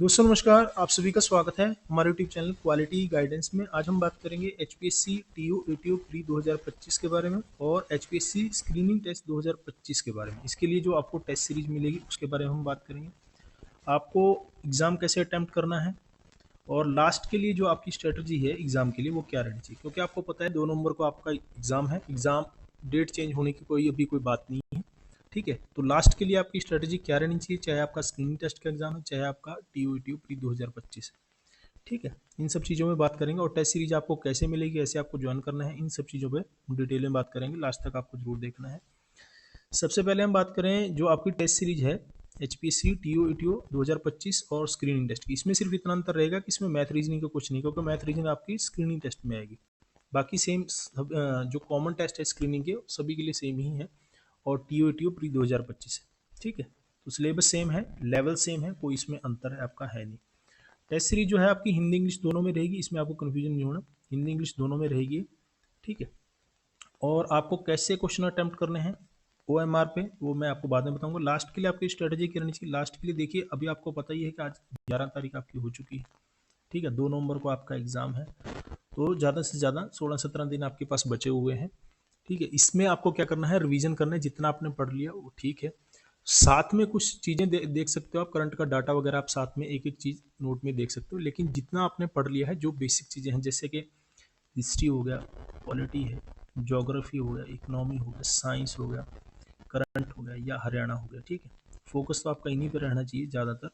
दोस्तों नमस्कार, आप सभी का स्वागत है हमारे यूट्यूब चैनल क्वालिटी गाइडेंस में। आज हम बात करेंगे एचपीएससी टीयू ईटीयू प्री 2025 के बारे में और एचपीएससी स्क्रीनिंग टेस्ट 2025 के बारे में। इसके लिए जो आपको टेस्ट सीरीज मिलेगी उसके बारे में हम बात करेंगे। आपको एग्ज़ाम कैसे अटैम्प्ट करना है और लास्ट के लिए जो आपकी स्ट्रेटजी है एग्ज़ाम के लिए वो क्या रहनी चाहिए, क्योंकि आपको पता है 2 नवंबर को आपका एग्ज़ाम है। एग्ज़ाम डेट चेंज होने की अभी कोई बात नहीं है, ठीक है। तो लास्ट के लिए आपकी स्ट्रेटजी क्या रहनी चाहिए, चाहे आपका स्क्रीनिंग टेस्ट का एग्जाम है, चाहे आपका टीयू ईटीयू प्री 2025 है, ठीक है। इन सब चीज़ों में बात करेंगे और टेस्ट सीरीज आपको कैसे मिलेगी, ऐसे आपको ज्वाइन करना है, इन सब चीज़ों पे डिटेल में बात करेंगे। लास्ट तक आपको जरूर देखना है। सबसे पहले हम बात करें जो आपकी टेस्ट सीरीज है एचपीएससी टीयू ईटीयू 2025 और स्क्रीनिंग टेस्ट की। इसमें सिर्फ इतना अंतर रहेगा कि इसमें मैथ रीजनिंग का कुछ नहीं, क्योंकि मैथ रीजनिंग आपकी स्क्रीनिंग टेस्ट में आएगी। बाकी सेम जो कॉमन टेस्ट है स्क्रीनिंग के सभी के लिए सेम ही है और टीयू ईटीयू प्री 2025 है, ठीक है। तो सिलेबस सेम है, लेवल सेम है, कोई इसमें अंतर है आपका है नहीं। टेस्ट सीरीज जो है आपकी हिंदी इंग्लिश दोनों में रहेगी, इसमें आपको कन्फ्यूजन नहीं होना, हिंदी इंग्लिश दोनों में रहेगी, ठीक है। और आपको कैसे क्वेश्चन अटैम्प्ट करने हैं OMR पे वो मैं आपको बाद में बताऊंगा। लास्ट के लिए आपकी स्ट्रेटजी क्या रहनी चाहिए, लास्ट के लिए देखिए अभी आपको पता ही है कि आज 11 तारीख आपकी हो चुकी है, ठीक है। 2 नवंबर को आपका एग्जाम है, तो ज़्यादा से ज़्यादा 16-17 दिन आपके पास बचे हुए हैं, ठीक है। इसमें आपको क्या करना है, रिवीजन करना है। जितना आपने पढ़ लिया वो ठीक है, साथ में कुछ चीज़ें देख सकते हो आप, करंट का डाटा वगैरह आप साथ में एक एक चीज़ नोट में देख सकते हो, लेकिन जितना आपने पढ़ लिया है जो बेसिक चीज़ें हैं, जैसे कि हिस्ट्री हो गया, पॉलिटी है, ज्योग्राफी हो गया, इकोनॉमी हो गया, साइंस हो गया, करंट हो गया या हरियाणा हो गया, ठीक है। फोकस तो आपका इन्हीं पर रहना चाहिए ज़्यादातर,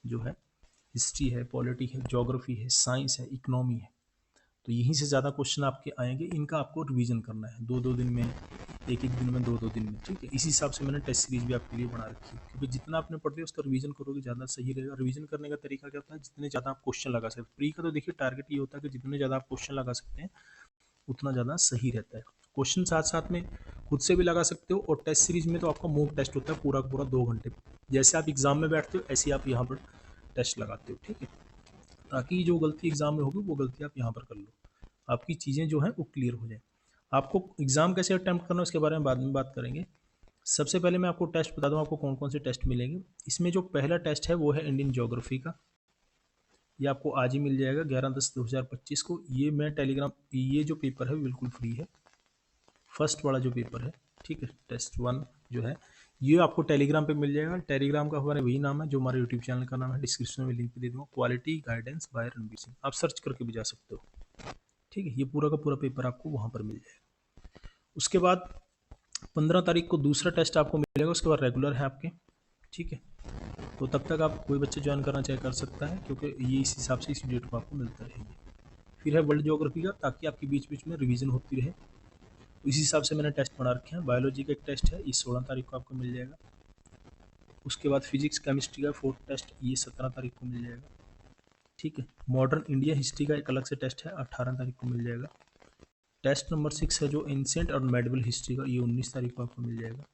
जो है हिस्ट्री है, पॉलिटी है, ज्योग्राफी है, साइंस है, इकोनॉमी है। तो यहीं से ज़्यादा क्वेश्चन आपके आएंगे, इनका आपको रिवीजन करना है 2-2 दिन में, एक एक दिन में, 2-2 दिन में, ठीक है। इसी हिसाब से मैंने टेस्ट सीरीज भी आपके लिए बना रखी है, क्योंकि जितना आपने पढ़ लिया उसका रिवीजन करोगे ज़्यादा सही रहेगा। रिवीजन करने का तरीका क्या होता है, जितने ज़्यादा आप क्वेश्चन लगा सकते हैं। प्री का तो देखिए टारगेट ये होता है कि जितने ज़्यादा आप क्वेश्चन लगा सकते हैं उतना ज़्यादा सही रहता है। क्वेश्चन साथ साथ में खुद से भी लगा सकते हो, और टेस्ट सीरीज में तो आपका मॉक टेस्ट होता है पूरा पूरा 2 घंटे। जैसे आप एग्जाम में बैठते हो ऐसे आप यहाँ पर टेस्ट लगाते हो, ठीक है, ताकि जो गलती एग्जाम में होगी वो गलती आप यहाँ पर कर लो, आपकी चीज़ें जो हैं वो क्लियर हो जाए। आपको एग्ज़ाम कैसे अटैम्प्ट करना है उसके बारे में बाद में बात करेंगे। सबसे पहले मैं आपको टेस्ट बता दूँ, आपको कौन कौन से टेस्ट मिलेंगे। इसमें जो पहला टेस्ट है वो है इंडियन ज्योग्राफी का, ये आपको आज ही मिल जाएगा 11/10/2025 को। ये मैं टेलीग्राम, ये जो पेपर है बिल्कुल फ्री है, फर्स्ट वाला जो पेपर है, ठीक है, टेस्ट 1 जो है ये आपको टेलीग्राम पे मिल जाएगा। टेलीग्राम का हमारा वही नाम है जो हमारे यूट्यूब चैनल का नाम है, डिस्क्रिप्शन में लिंक दे दूँगा, quality guidance bye Ranbir Singh, आप सर्च करके भी जा सकते हो, ठीक है। ये पूरा का पूरा पेपर आपको वहाँ पर मिल जाएगा। उसके बाद 15 तारीख को दूसरा टेस्ट आपको मिलेगा, उसके बाद रेगुलर है आपके, ठीक है। तो तब तक आप कोई बच्चे ज्वाइन करना चाहे कर सकता है, क्योंकि ये इस हिसाब से इसी डेट को आपको मिलता रहेगी। फिर है वर्ल्ड ज्योग्राफी का, ताकि आपके बीच बीच में रिवीजन होती रहे, तो इसी हिसाब से मैंने टेस्ट बना रखे हैं। बायोलॉजी का एक टेस्ट है, ये 16 तारीख को आपको मिल जाएगा। उसके बाद फिजिक्स केमिस्ट्री का 4th टेस्ट, ये 17 तारीख को मिल जाएगा, ठीक है। मॉडर्न इंडिया हिस्ट्री का एक अलग से टेस्ट है, 18 तारीख को मिल जाएगा। टेस्ट नंबर 6 है जो एंशिएंट और मेडिवल हिस्ट्री का, ये 19 तारीख को आपको मिल जाएगा।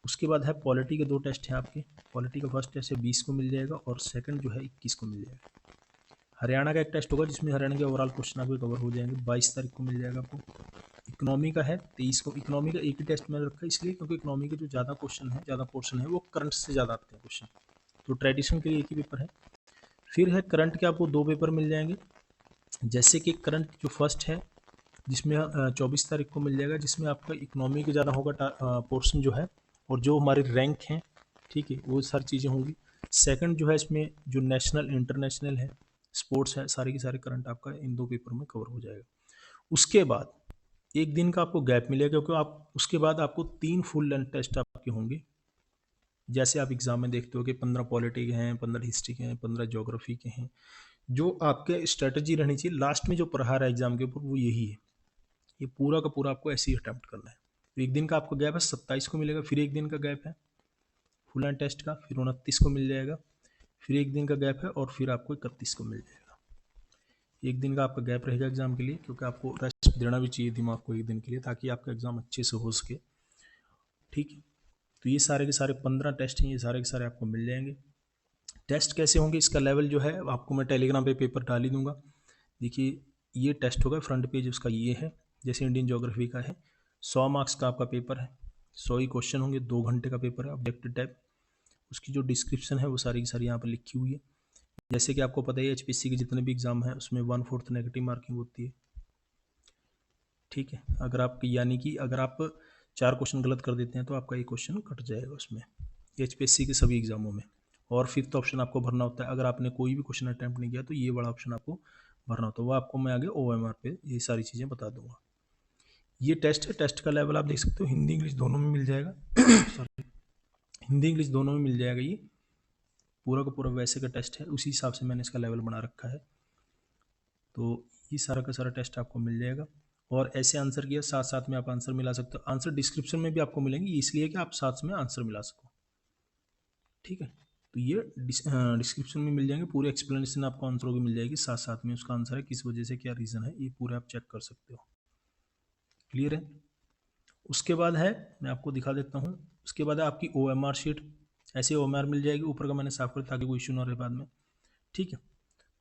उसके बाद है पॉलिटी के 2 टेस्ट हैं आपके। पॉलिटी का फर्स्ट टेस्ट है 20 को मिल जाएगा और सेकंड जो है 21 को मिल जाएगा। हरियाणा का एक टेस्ट होगा जिसमें हरियाणा के ओवरऑल क्वेश्चन आपके कवर हो जाएंगे, 22 तारीख को मिल जाएगा आपको। इकोनॉमी का है 23 को। इकोनॉमी का एक ही टेस्ट मैंने रखा है इसलिए क्योंकि इकोनॉमी के जो ज़्यादा क्वेश्चन है, ज़्यादा पोर्शन है, वो करंट से ज़्यादा आते हैं क्वेश्चन, तो ट्रेडिशन के लिए एक ही पेपर है। फिर है करंट के आपको 2 पेपर मिल जाएंगे, जैसे कि करंट जो फर्स्ट है जिसमें 24 तारीख को मिल जाएगा, जिसमें आपका इकोनॉमी का ज़्यादा होगा पोर्शन जो है, और जो हमारे रैंक हैं, ठीक है, वो सारी चीज़ें होंगी। सेकंड जो है इसमें जो नेशनल इंटरनेशनल है, स्पोर्ट्स है, सारे के सारे करंट आपका इन 2 पेपर में कवर हो जाएगा। उसके बाद एक दिन का आपको गैप मिलेगा, क्योंकि आप उसके बाद आपको 3 फुल लेंथ टेस्ट आपके होंगे। जैसे आप एग्जाम में देखते हो कि 15 पॉलिटी के हैं, 15 हिस्ट्री के हैं, 15 ज्योग्राफी के हैं। जो आपके स्ट्रेटजी रहनी चाहिए लास्ट में जो प्रहार है एग्जाम के ऊपर, वो यही है, ये पूरा का पूरा आपको ऐसे ही अटैम्प्ट करना है। तो एक दिन का आपको गैप है, 27 को मिलेगा, फिर एक दिन का गैप है फुल एंड टेस्ट का, फिर 29 को मिल जाएगा, फिर एक दिन का गैप है और फिर आपको 31 को मिल जाएगा। एक दिन का आपका गैप रहेगा एग्जाम के लिए, क्योंकि आपको रेस्ट देना भी चाहिए दिमाग को एक दिन के लिए, ताकि आपका एग्जाम अच्छे से हो सके, ठीक है। तो ये सारे के सारे 15 टेस्ट हैं, ये सारे के सारे आपको मिल जाएंगे। टेस्ट कैसे होंगे, इसका लेवल जो है आपको मैं टेलीग्राम पे पेपर डाल ही दूंगा। देखिए ये टेस्ट होगा, फ्रंट पेज उसका ये है, जैसे इंडियन ज्योग्राफी का है, 100 मार्क्स का आपका पेपर है, 100 ही क्वेश्चन होंगे, 2 घंटे का पेपर है, ऑब्जेक्टिव टाइप। उसकी जो डिस्क्रिप्शन है वो सारी की सारी यहाँ पर लिखी हुई है। जैसे कि आपको पता है एचपीएससी के जितने भी एग्जाम है उसमें 1/4 नेगेटिव मार्किंग होती है। ठीक है, अगर आप यानी कि अगर आप 4 क्वेश्चन गलत कर देते हैं तो आपका एक क्वेश्चन कट जाएगा उसमें, एचपीएससी के सभी एग्जामों में। और 5th ऑप्शन आपको भरना होता है, अगर आपने कोई भी क्वेश्चन अटैम्प्ट नहीं किया तो ये वाला ऑप्शन आपको भरना होता है, वो आपको मैं आगे OMR पे ये सारी चीज़ें बता दूंगा। ये टेस्ट है, टेस्ट का लेवल आप देख सकते हो हिंदी इंग्लिश दोनों में मिल जाएगा सॉरी, हिंदी इंग्लिश दोनों में मिल जाएगा। ये पूरा का पूरा वैसे का टेस्ट है, उसी हिसाब से मैंने इसका लेवल बना रखा है। तो ये सारा का सारा टेस्ट आपको मिल जाएगा। और ऐसे आंसर किया साथ साथ में आप आंसर मिला सकते हो, आंसर डिस्क्रिप्शन में भी आपको मिलेंगे, इसलिए कि आप साथ में आंसर मिला सको। ठीक है, तो ये डिस्क्रिप्शन में मिल जाएंगे, पूरे एक्सप्लेनेशन आपको आंसरों की मिल जाएगी, साथ साथ में उसका आंसर है किस वजह से क्या रीज़न है, ये पूरे आप चेक कर सकते हो। क्लियर है। उसके बाद है, मैं आपको दिखा देता हूँ, उसके बाद है आपकी OMR शीट। ऐसे OMR मिल जाएगी, ऊपर का मैंने साफ कर ताकि कोई इशू ना रहे बाद में। ठीक है,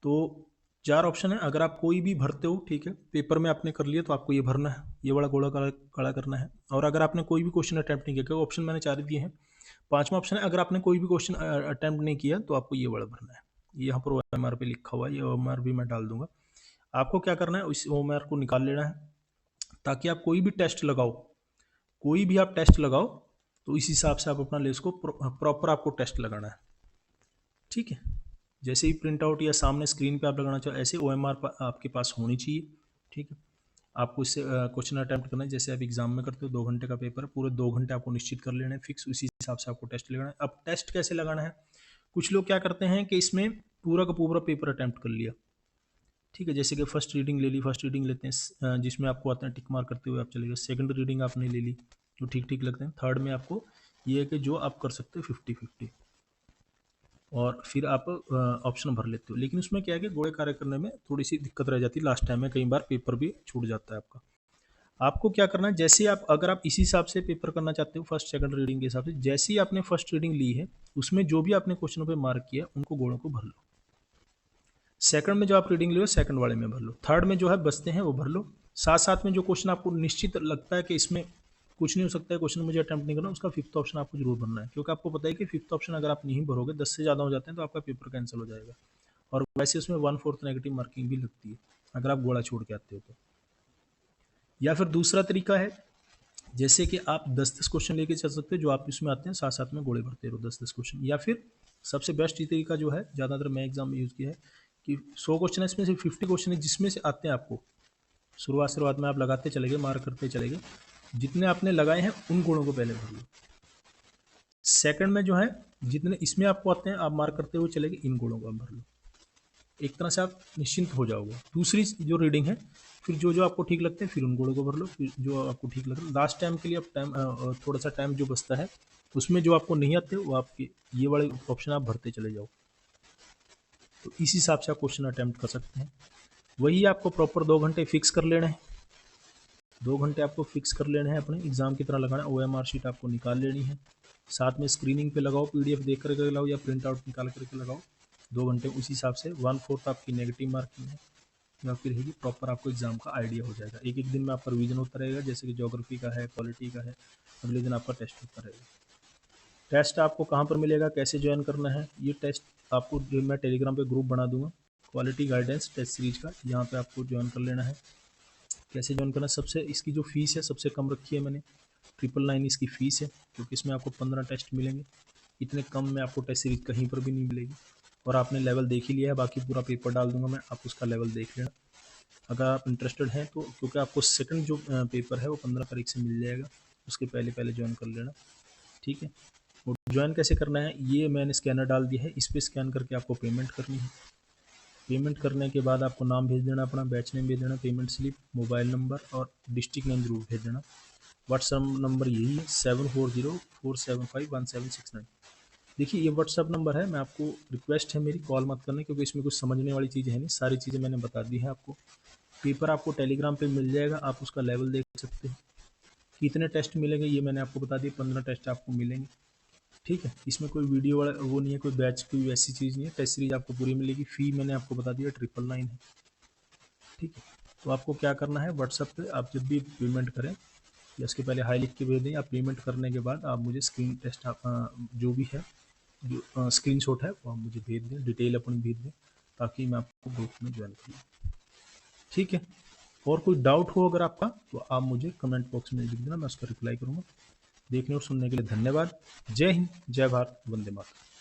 तो 4 ऑप्शन है, अगर आप कोई भी भरते हो, ठीक है, पेपर में आपने कर लिया तो आपको ये भरना है, ये वाला गोला काला करना है। और अगर आपने कोई भी क्वेश्चन अटैम्प्ट नहीं किया, ऑप्शन मैंने 4 दिए हैं। 5वां ऑप्शन है, अगर आपने कोई भी क्वेश्चन अटैम्प्ट नहीं किया तो आपको ये वाला भरना है, ये यहाँ पर OMR पे लिखा हुआ है, ये OMR भी मैं डाल दूंगा। आपको क्या करना है, इस OMR को निकाल लेना है, ताकि आप कोई भी टेस्ट लगाओ, कोई भी आप टेस्ट लगाओ तो इस हिसाब से आप अपना ले उसको प्रॉपर आपको टेस्ट लगाना है। ठीक है, जैसे ही प्रिंट आउट या सामने स्क्रीन पे आप लगाना चाहो, ऐसे OMR आपके पास होनी चाहिए। ठीक है, आपको इससे क्वेश्चन अटैम्प्ट करना है, जैसे आप एग्जाम में करते हो, 2 घंटे का पेपर है, पूरे 2 घंटे आपको निश्चित कर लेना है फिक्स, उसी हिसाब से आपको टेस्ट लगाना है। अब टेस्ट कैसे लगाना है, कुछ लोग क्या करते हैं कि इसमें पूरा का पूरा पेपर अटैम्प्ट कर लिया। ठीक है, जैसे कि फर्स्ट रीडिंग ले ली, फर्स्ट रीडिंग लेते हैं जिसमें आपको आते हैं टिक मार्क करते हुए आप चलेगा, सेकंड रीडिंग आपने ले ली जो ठीक ठीक लगते हैं, थर्ड में आपको ये है कि जो आप कर सकते हो 50-50, और फिर आप ऑप्शन भर लेते हो। लेकिन उसमें क्या है कि गोले कार्य करने में थोड़ी सी दिक्कत रह जाती है, लास्ट टाइम में कई बार पेपर भी छूट जाता है आपका। आपको क्या करना है, जैसे आप अगर आप इसी हिसाब से पेपर करना चाहते हो फर्स्ट सेकंड रीडिंग के हिसाब से, जैसे ही आपने फर्स्ट रीडिंग ली है उसमें जो भी आपने क्वेश्चनों पे मार्क किया उनको गोलों को भर लो। सेकंड में जो आप रीडिंग लो सेकंड वाले में भर लो, थर्ड में जो है बचते हैं वो भर लो। साथ साथ में जो क्वेश्चन आपको निश्चित लगता है कि इसमें कुछ नहीं हो सकता है, क्वेश्चन मुझे अटैम्प्ट नहीं करना, उसका 5th ऑप्शन आपको जरूर भरना है, क्योंकि आपको पता है कि 5th ऑप्शन अगर आप नहीं भरोगे, 10 से ज़्यादा हो जाते हैं तो आपका पेपर कैंसिल हो जाएगा। और वैसे उसमें 1/4 नेगेटिव मार्किंग भी लगती है अगर आप गोला छोड़ के आते हो तो। या फिर दूसरा तरीका है, जैसे कि आप 10-10 क्वेश्चन लेके चल सकते हो, जो आप इसमें आते हैं साथ साथ में गोले भरते रहो 10-10 क्वेश्चन। या फिर सबसे बेस्ट ये तरीका जो है, ज़्यादातर मैं एग्जाम में यूज़ किया है, कि 100 क्वेश्चन है इसमें से 50 क्वेश्चन है जिसमें से आते हैं आपको, शुरुआत में आप लगाते चले गए, मार्क करते चले गए, जितने आपने लगाए हैं उन गुणों को पहले भर लो। सेकंड में जो है जितने इसमें आपको आते हैं आप मार्क करते हुए चले गए, इन गुणों को आप भर लो। एक तरह से आप निश्चिंत हो जाओगे। दूसरी जो रीडिंग है, फिर जो जो आपको ठीक लगते हैं फिर उन गुणों को भर लो, फिर जो आपको ठीक लग रहा है लास्ट टाइम के लिए आप टाइम थोड़ा सा टाइम जो बचता है उसमें जो आपको नहीं आते वो आपके ये वाले ऑप्शन आप भरते चले जाओ। तो इस हिसाब से आप क्वेश्चन अटैम्प्ट कर सकते हैं। वही आपको प्रॉपर 2 घंटे फिक्स कर लेने हैं, 2 घंटे आपको फिक्स कर लेने हैं, अपने एग्जाम की तरह लगाना है। OMR शीट आपको निकाल लेनी है, साथ में स्क्रीनिंग पे लगाओ, PDF देख करके लगाओ या प्रिंट आउट निकाल करके लगाओ 2 घंटे, उसी हिसाब से 1/4 आपकी नेगेटिव मार्किंग है या फिर है कि प्रॉपर आपको एग्जाम का आइडिया हो जाएगा। एक एक दिन में आपका रिवीजन होता रहेगा, जैसे कि ज्योग्राफी का है, पॉलिटी का है, अगले दिन आपका टेस्ट होता रहेगा। टेस्ट आपको कहाँ पर मिलेगा, कैसे ज्वाइन करना है, ये टेस्ट आपको जो मैं टेलीग्राम पे ग्रुप बना दूंगा क्वालिटी गाइडेंस टेस्ट सीरीज का, यहाँ पे आपको ज्वाइन कर लेना है। कैसे ज्वाइन करना है, सबसे इसकी जो फीस है सबसे कम रखी है मैंने, 999 इसकी फ़ीस है, क्योंकि इसमें आपको 15 टेस्ट मिलेंगे, इतने कम में आपको टेस्ट सीरीज कहीं पर भी नहीं मिलेगी। और आपने लेवल देख ही लिया है, बाकी पूरा पेपर डाल दूंगा मैं, आप उसका लेवल देख लेना अगर आप इंटरेस्टेड हैं तो, क्योंकि आपको सेकंड जो पेपर है वो 15 तारीख से मिल जाएगा, उसके पहले पहले ज्वाइन कर लेना। ठीक है, और ज्वाइन कैसे करना है, ये मैंने स्कैनर डाल दिया है, इस पर स्कैन करके आपको पेमेंट करनी है। पेमेंट करने के बाद आपको नाम भेज देना, अपना बैच नेम भेज देना, पेमेंट स्लिप, मोबाइल नंबर और डिस्ट्रिक्ट नेम जरूर भेज देना। व्हाट्सअप नंबर यही है 7404751769। देखिए ये व्हाट्सअप नंबर है, मैं आपको रिक्वेस्ट है मेरी, कॉल मत करना, क्योंकि इसमें कुछ समझने वाली चीज़ है नहीं, सारी चीज़ें मैंने बता दी है आपको। पेपर आपको टेलीग्राम पे मिल जाएगा, आप उसका लेवल देख सकते हो। कितने टेस्ट मिलेंगे ये मैंने आपको बता दिया, 15 टेस्ट आपको मिलेंगे। ठीक है, इसमें कोई वीडियो वाला वो नहीं है, कोई बैच कोई ऐसी चीज़ नहीं है, टेस्ट सीरीज आपको पूरी मिलेगी। फ़ी मैंने आपको बता दिया 999 है। ठीक है, तो आपको क्या करना है, व्हाट्सएप पे आप जब भी पेमेंट करें या इसके पहले हाई लिख के भेज दें, या पेमेंट करने के बाद आप मुझे स्क्रीन टेस्ट आप जो भी है जो स्क्रीनशॉट है वो आप मुझे भेज दें, डिटेल अपनी भेज दें, ताकि मैं आपको ग्रुप में ज्वाइन करूँ। ठीक है, और कोई डाउट हो अगर आपका तो आप मुझे कमेंट बॉक्स में लिख देना, मैं उसका रिप्लाई करूँगा। देखने और सुनने के लिए धन्यवाद। जय हिंद, जय भारत, वंदे मातरम।